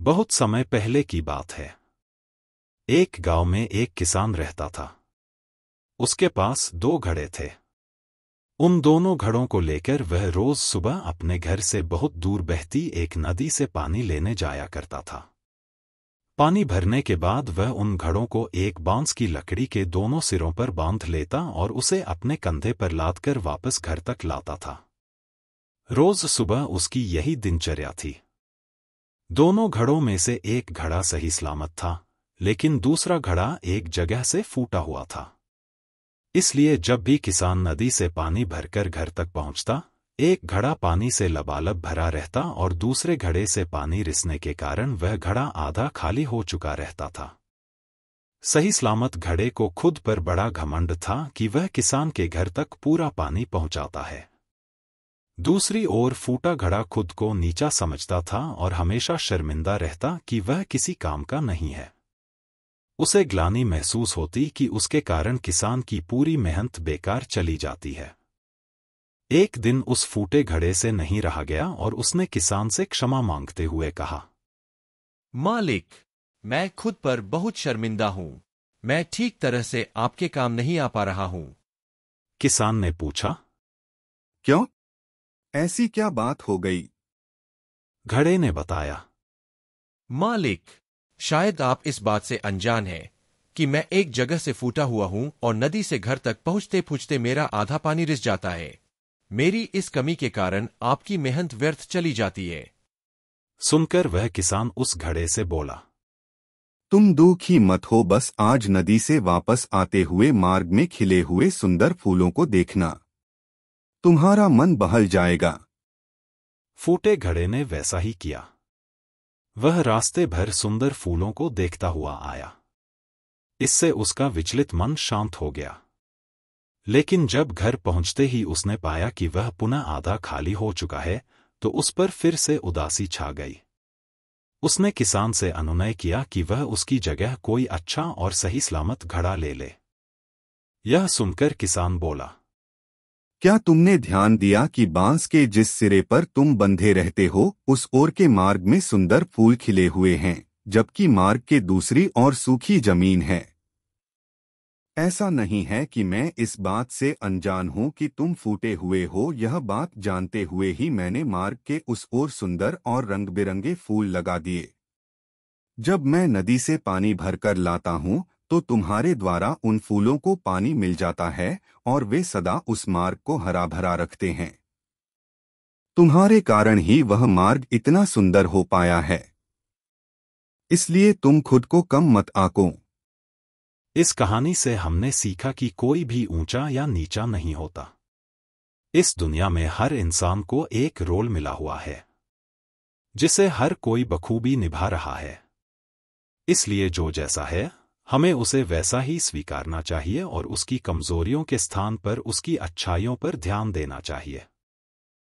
बहुत समय पहले की बात है। एक गांव में एक किसान रहता था। उसके पास 2 घड़े थे। उन दोनों घड़ों को लेकर वह रोज सुबह अपने घर से बहुत दूर बहती एक नदी से पानी लेने जाया करता था। पानी भरने के बाद वह उन घड़ों को एक बांस की लकड़ी के दोनों सिरों पर बांध लेता और उसे अपने कंधे पर लादकर वापस घर तक लाता था। रोज सुबह उसकी यही दिनचर्या थी। दोनों घड़ों में से एक घड़ा सही सलामत था, लेकिन दूसरा घड़ा एक जगह से फूटा हुआ था। इसलिए जब भी किसान नदी से पानी भरकर घर तक पहुंचता, एक घड़ा पानी से लबालब भरा रहता और दूसरे घड़े से पानी रिसने के कारण वह घड़ा आधा खाली हो चुका रहता था। सही सलामत घड़े को खुद पर बड़ा घमंड था कि वह किसान के घर तक पूरा पानी पहुंचाता है। दूसरी ओर फूटा घड़ा खुद को नीचा समझता था और हमेशा शर्मिंदा रहता कि वह किसी काम का नहीं है। उसे ग्लानि महसूस होती कि उसके कारण किसान की पूरी मेहनत बेकार चली जाती है। एक दिन उस फूटे घड़े से नहीं रहा गया और उसने किसान से क्षमा मांगते हुए कहा, मालिक, मैं खुद पर बहुत शर्मिंदा हूं। मैं ठीक तरह से आपके काम नहीं आ पा रहा हूं। किसान ने पूछा, क्यों? ऐसी क्या बात हो गई? घड़े ने बताया, मालिक, शायद आप इस बात से अनजान हैं कि मैं एक जगह से फूटा हुआ हूं और नदी से घर तक पहुंचते पहुंचते मेरा आधा पानी रिस जाता है। मेरी इस कमी के कारण आपकी मेहनत व्यर्थ चली जाती है। सुनकर वह किसान उस घड़े से बोला, तुम दुखी मत हो, बस आज नदी से वापस आते हुए मार्ग में खिले हुए सुंदर फूलों को देखना। तुम्हारा मन बहल जाएगा। फूटे घड़े ने वैसा ही किया। वह रास्ते भर सुंदर फूलों को देखता हुआ आया। इससे उसका विचलित मन शांत हो गया। लेकिन जब घर पहुंचते ही उसने पाया कि वह पुनः आधा खाली हो चुका है, तो उस पर फिर से उदासी छा गई। उसने किसान से अनुनय किया कि वह उसकी जगह कोई अच्छा और सही सलामत घड़ा ले ले। यह सुनकर किसान बोला, क्या तुमने ध्यान दिया कि बांस के जिस सिरे पर तुम बंधे रहते हो, उस ओर के मार्ग में सुंदर फूल खिले हुए हैं, जबकि मार्ग के दूसरी ओर सूखी जमीन है। ऐसा नहीं है कि मैं इस बात से अनजान हूं कि तुम फूटे हुए हो। यह बात जानते हुए ही मैंने मार्ग के उस ओर सुंदर और रंग बिरंगे फूल लगा दिए। जब मैं नदी से पानी भरकर लाता हूं, तो तुम्हारे द्वारा उन फूलों को पानी मिल जाता है और वे सदा उस मार्ग को हरा भरा रखते हैं। तुम्हारे कारण ही वह मार्ग इतना सुंदर हो पाया है। इसलिए तुम खुद को कम मत आंको। इस कहानी से हमने सीखा कि कोई भी ऊंचा या नीचा नहीं होता। इस दुनिया में हर इंसान को एक रोल मिला हुआ है, जिसे हर कोई बखूबी निभा रहा है। इसलिए जो जैसा है, हमें उसे वैसा ही स्वीकारना चाहिए और उसकी कमजोरियों के स्थान पर उसकी अच्छाइयों पर ध्यान देना चाहिए।